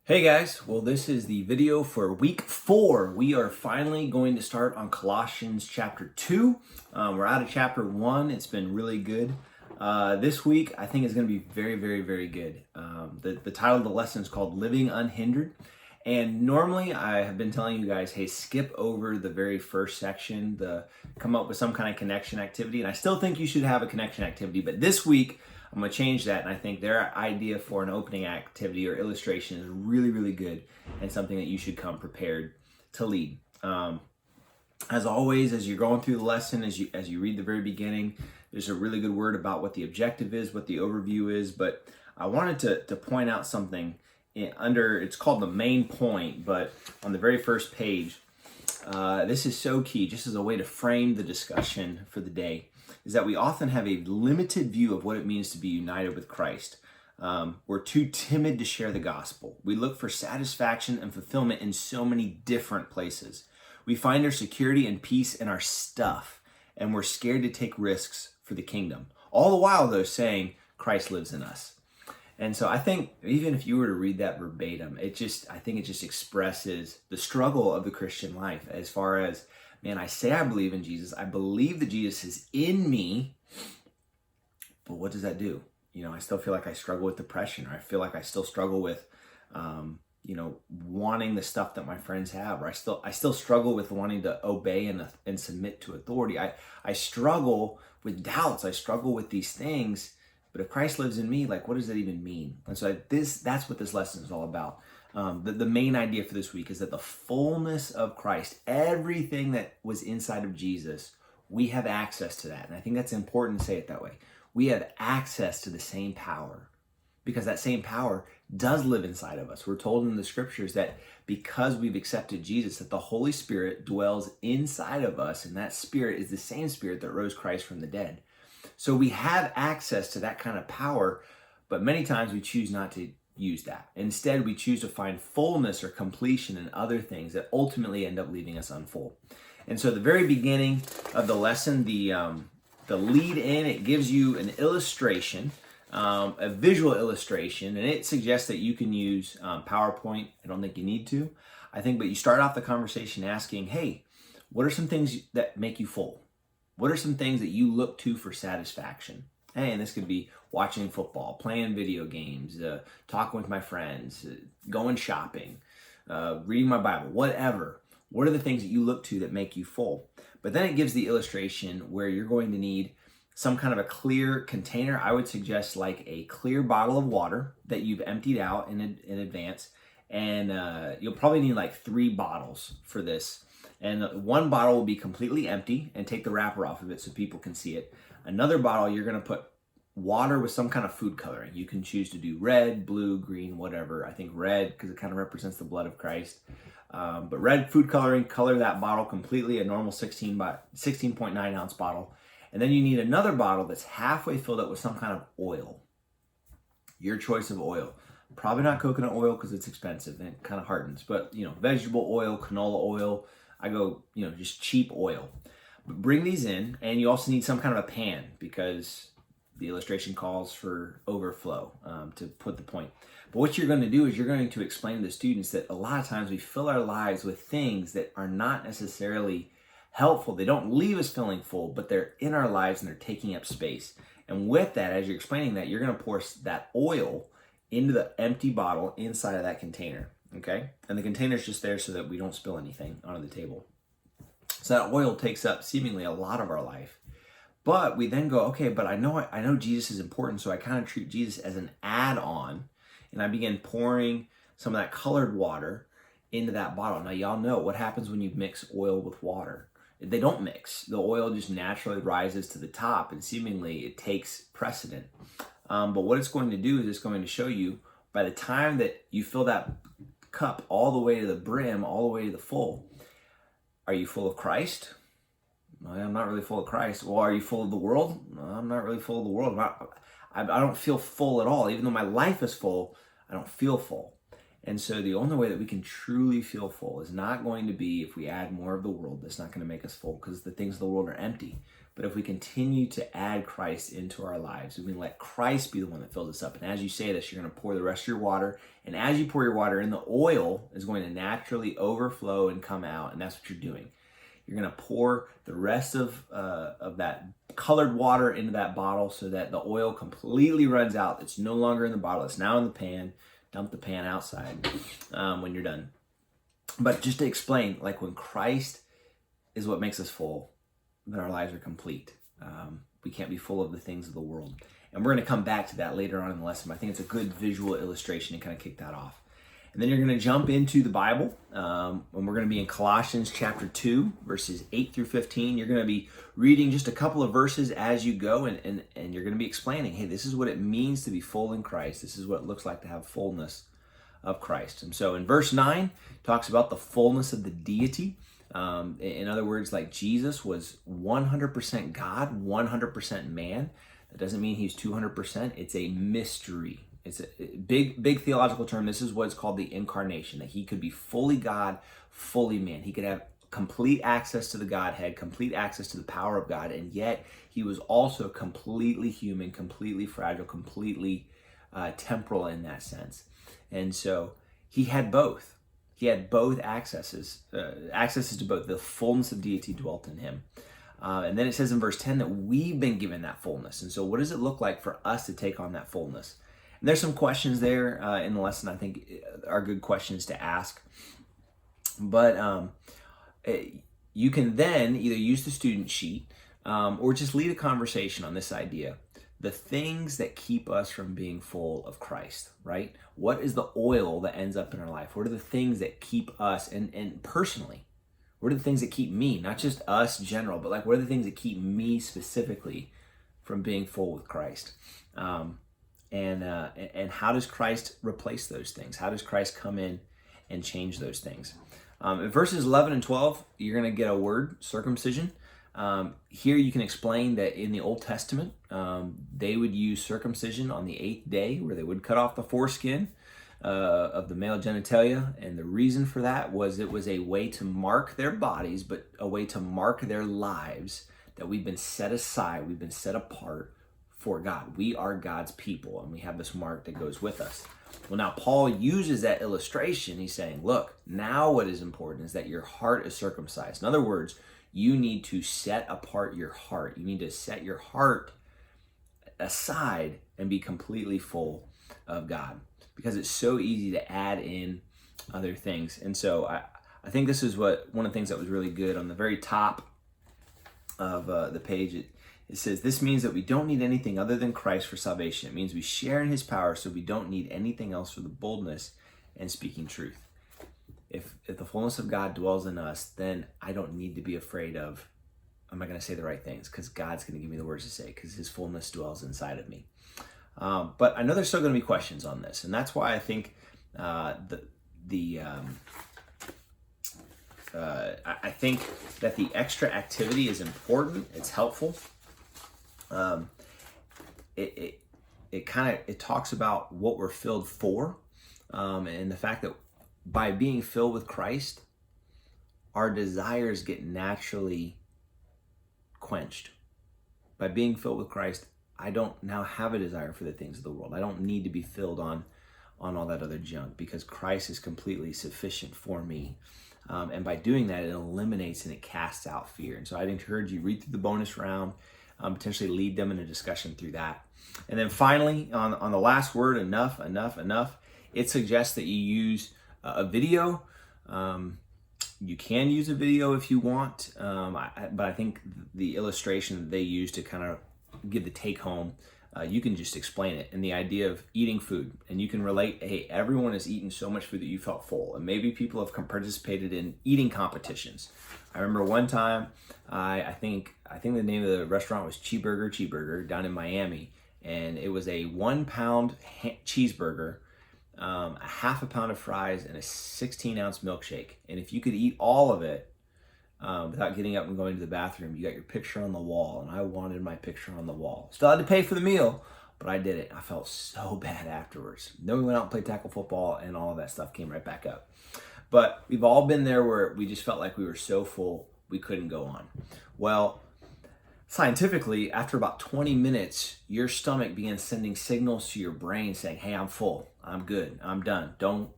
Hey guys, well this is the video for week 4. We are finally going to start on Colossians chapter 2. We're out of chapter 1. It's been really good. This week I think is going to be very good. The title of the lesson is called Living Unhindered. And normally I have been telling you guys, hey, skip over the very first section, come up with some kind of connection activity. And I still think you should have a connection activity, but this week I'm going to change that, and I think their idea for an opening activity or illustration is really good and something that you should come prepared to lead. As always, as you're going through the lesson, as you read the very beginning, there's a really good word about what the objective is, what the overview is, but I wanted to point out something it's called the main point, but on the very first page, this is so key, just as a way to frame the discussion for the day, is that we often have a limited view of what it means to be united with Christ. We're too timid to share the gospel. We look for satisfaction and fulfillment in so many different places. We find our security and peace in our stuff, and we're scared to take risks for the kingdom. All the while, though, saying Christ lives in us. And so I think even if you were to read that verbatim, I think it just expresses the struggle of the Christian life as far as, man, I say I believe in Jesus. I believe that Jesus is in me, but what does that do? I still feel like I struggle with depression, or I feel like I still struggle with, wanting the stuff that my friends have, or I still struggle with wanting to obey and submit to authority. I struggle with doubts. I struggle with these things. But if Christ lives in me, what does that even mean? And so that's what this lesson is all about. The main idea for this week is that the fullness of Christ, everything that was inside of Jesus, we have access to that. And I think that's important to say it that way. We have access to the same power because that same power does live inside of us. We're told in the scriptures that because we've accepted Jesus, that the Holy Spirit dwells inside of us, and that Spirit is the same Spirit that rose Christ from the dead. So we have access to that kind of power, but many times we choose not to use that. Instead, we choose to find fullness or completion in other things that ultimately end up leaving us unfull. And so the very beginning of the lesson, the lead in, it gives you an illustration, a visual illustration, and it suggests that you can use PowerPoint. I don't think you need to. But you start off the conversation asking, hey, what are some things that make you full? What are some things that you look to for satisfaction? Hey, and this could be watching football, playing video games, talking with my friends, going shopping, reading my Bible, whatever. What are the things that you look to that make you full? But then it gives the illustration where you're going to need some kind of a clear container. I would suggest like a clear bottle of water that you've emptied out in advance. And you'll probably need like 3 bottles for this. And one bottle will be completely empty and take the wrapper off of it so people can see it. Another bottle, you're going to put water with some kind of food coloring. You can choose to do red, blue, green, whatever. I think red because it kind of represents the blood of Christ. But red food coloring, color that bottle completely, a normal 16.9 ounce bottle. And then you need another bottle that's halfway filled up with some kind of oil. Your choice of oil. Probably not coconut oil because it's expensive and it kind of hardens. But, vegetable oil, canola oil. I go, just cheap oil. But bring these in, and you also need some kind of a pan because the illustration calls for overflow, to put the point. But what you're going to do is you're going to explain to the students that a lot of times we fill our lives with things that are not necessarily helpful. They don't leave us feeling full, but they're in our lives and they're taking up space. And with that, as you're explaining that, you're going to pour that oil into the empty bottle inside of that container. Okay? And the container's just there so that we don't spill anything onto the table. So that oil takes up seemingly a lot of our life. But we then go, okay, but I know Jesus is important, so I kind of treat Jesus as an add-on, and I begin pouring some of that colored water into that bottle. Now, y'all know what happens when you mix oil with water. They don't mix. The oil just naturally rises to the top, and seemingly it takes precedent. But what it's going to do is it's going to show you by the time that you fill that cup all the way to the brim, all the way to the full, are you full of Christ? Well, I'm not really full of Christ. Well, are you full of the world? No, I'm not really full of the world. I don't feel full at all. Even though my life is full, I don't feel full. And so the only way that we can truly feel full is not going to be if we add more of the world. That's not going to make us full because the things of the world are empty. But if we continue to add Christ into our lives, we can let Christ be the one that fills us up. And as you say this, you're going to pour the rest of your water. And as you pour your water in, the oil is going to naturally overflow and come out. And that's what you're doing. You're going to pour the rest of that colored water into that bottle so that the oil completely runs out. It's no longer in the bottle. It's now in the pan. Dump the pan outside when you're done. But just to explain, like when Christ is what makes us full, then our lives are complete. We can't be full of the things of the world. And we're going to come back to that later on in the lesson. But I think it's a good visual illustration to kind of kick that off. And then you're going to jump into the Bible. And we're going to be in Colossians chapter 2, verses 8 through 15. You're going to be reading just a couple of verses as you go. And you're going to be explaining, hey, this is what it means to be full in Christ. This is what it looks like to have fullness of Christ. And so in verse 9, it talks about the fullness of the deity. In other words, like Jesus was 100% God, 100% man. That doesn't mean he's 200%. It's a mystery. It's a big theological term. This is what's called the incarnation, that he could be fully God, fully man. He could have complete access to the Godhead, complete access to the power of God, and yet he was also completely human, completely fragile, completely temporal in that sense. And so he had both. He had both accesses to both. The fullness of deity dwelt in him. And then it says in verse 10 that we've been given that fullness. And so what does it look like for us to take on that fullness? And there's some questions there in the lesson I think are good questions to ask. But you can then either use the student sheet or just lead a conversation on this idea. The things that keep us from being full of Christ, right? What is the oil that ends up in our life? What are the things that keep us, and personally, what are the things that keep me, not just us general, but like what are the things that keep me specifically from being full with Christ? And how does Christ replace those things? How does Christ come in and change those things? In verses 11 and 12, you're going to get a word, circumcision. Here you can explain that in the Old Testament, they would use circumcision on the 8th day, where they would cut off the foreskin of the male genitalia. And the reason for that was it was a way to mark their bodies, but a way to mark their lives, that we've been set aside, we've been set apart for God. We are God's people, and we have this mark that goes with us. Well, now Paul uses that illustration. He's saying, look, now what is important is that your heart is circumcised. In other words, you need to set apart your heart. You need to set your heart aside and be completely full of God, because it's so easy to add in other things. And so I think this is one of the things that was really good. On the very top of the page, it says, this means that we don't need anything other than Christ for salvation. It means we share in his power, so we don't need anything else for the boldness and speaking truth. If the fullness of God dwells in us, then I don't need to be afraid of, am I going to say the right things? Because God's going to give me the words to say, because his fullness dwells inside of me. But I know there's still going to be questions on this, and that's why I think I think that the extra activity is important. It's helpful. It talks about what we're filled for, and the fact that by being filled with Christ, our desires get naturally quenched. By being filled with Christ, I don't now have a desire for the things of the world. I don't need to be filled on all that other junk, because Christ is completely sufficient for me. And by doing that, it eliminates and it casts out fear. And so I'd encourage you, read through the bonus round, potentially lead them in a discussion through that. And then finally, on the last word, enough, it suggests that you use a video. You can use a video if you want, but I think the illustration that they use to kind of give the take home, you can just explain it. And the idea of eating food, and you can relate, hey, everyone has eaten so much food that you felt full. And maybe people have participated in eating competitions. I remember one time, I think the name of the restaurant was Cheeseburger down in Miami. And it was a 1 pound cheeseburger, a half a pound of fries, and a 16-ounce milkshake. And if you could eat all of it without getting up and going to the bathroom, you got your picture on the wall. And I wanted my picture on the wall. Still had to pay for the meal, but I did it. I felt so bad afterwards. Then we went out and played tackle football, and all of that stuff came right back up. But we've all been there where we just felt like we were so full we couldn't go on. Well, Scientifically, after about 20 minutes, your stomach begins sending signals to your brain saying, hey, I'm full, I'm good, I'm done. Don't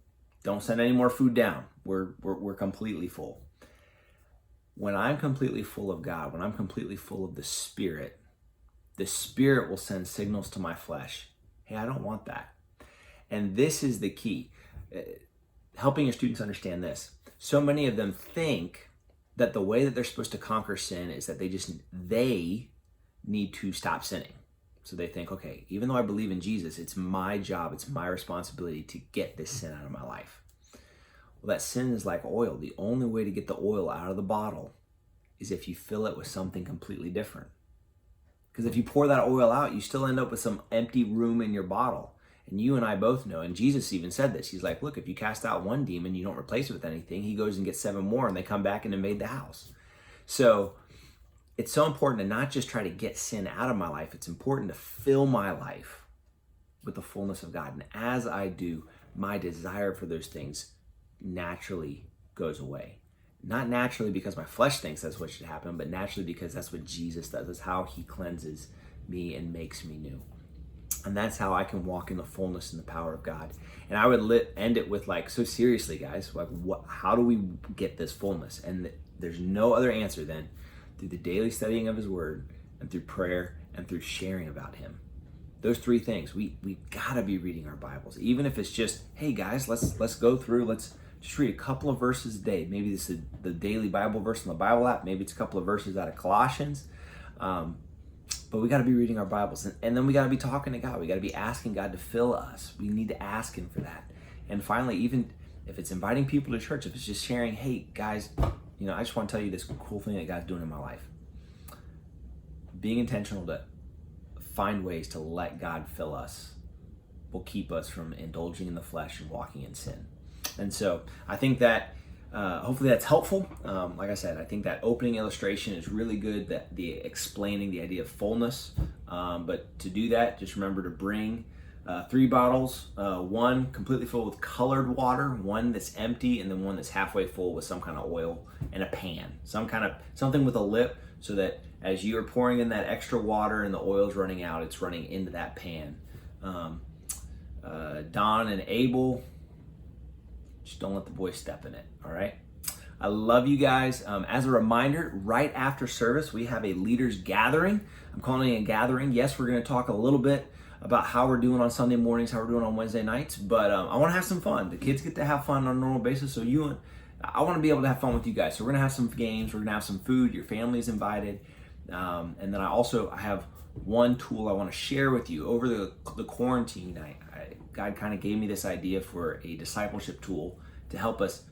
send any more food down. We're completely full. When I'm completely full of God, when I'm completely full of the Spirit will send signals to my flesh. Hey, I don't want that. And this is the key. Helping your students understand this. So many of them think that the way that they're supposed to conquer sin is that they need to stop sinning. So they think, okay, even though I believe in Jesus, it's my job, it's my responsibility to get this sin out of my life. Well, that sin is like oil. The only way to get the oil out of the bottle is if you fill it with something completely different. Because if you pour that oil out, you still end up with some empty room in your bottle. And you and I both know, and Jesus even said this, he's like, look, if you cast out one demon, you don't replace it with anything. He goes and gets 7 more and they come back and invade the house. So it's so important to not just try to get sin out of my life. It's important to fill my life with the fullness of God. And as I do, my desire for those things naturally goes away. Not naturally because my flesh thinks that's what should happen, but naturally because that's what Jesus does. That's how he cleanses me and makes me new. And that's how I can walk in the fullness and the power of God. And I would end it with like, so seriously, guys, like, how do we get this fullness? And there's no other answer than through the daily studying of his word and through prayer and through sharing about him. Those 3 things. We gotta be reading our Bibles, even if it's just, hey guys, let's go through, let's just read a couple of verses a day. Maybe this is the daily Bible verse on the Bible app. Maybe it's a couple of verses out of Colossians. But we got to be reading our Bibles. And then we got to be talking to God. We got to be asking God to fill us. We need to ask him for that. And finally, even if it's inviting people to church, if it's just sharing, hey, guys, I just want to tell you this cool thing that God's doing in my life. Being intentional to find ways to let God fill us will keep us from indulging in the flesh and walking in sin. And so I think that hopefully that's helpful. Like I said, I think that opening illustration is really good, that the explaining the idea of fullness. But to do that, just remember to bring 3 bottles, one completely full with colored water, one that's empty, and then one that's halfway full with some kind of oil, and a pan, something with a lip, so that as you're pouring in that extra water and the oil's running out, it's running into that pan. Don and Abel, just don't let the boys step in it, all right? I love you guys. As a reminder, right after service, we have a leaders gathering. I'm calling it a gathering. Yes, we're going to talk a little bit about how we're doing on Sunday mornings, how we're doing on Wednesday nights, but I want to have some fun. The kids get to have fun on a normal basis, so I want to be able to have fun with you guys. So we're going to have some games, we're going to have some food, your family's invited, and then I have one tool I want to share with you. Over the quarantine, God kind of gave me this idea for a discipleship tool to help us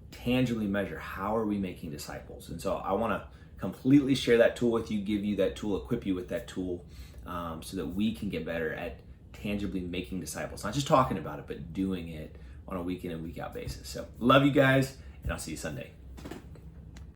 tangibly measure how are we making disciples. And so I want to completely share that tool with you, give you that tool, equip you with that tool, so that we can get better at tangibly making disciples. Not just talking about it, but doing it on a week in and week out basis. So love you guys, and I'll see you Sunday.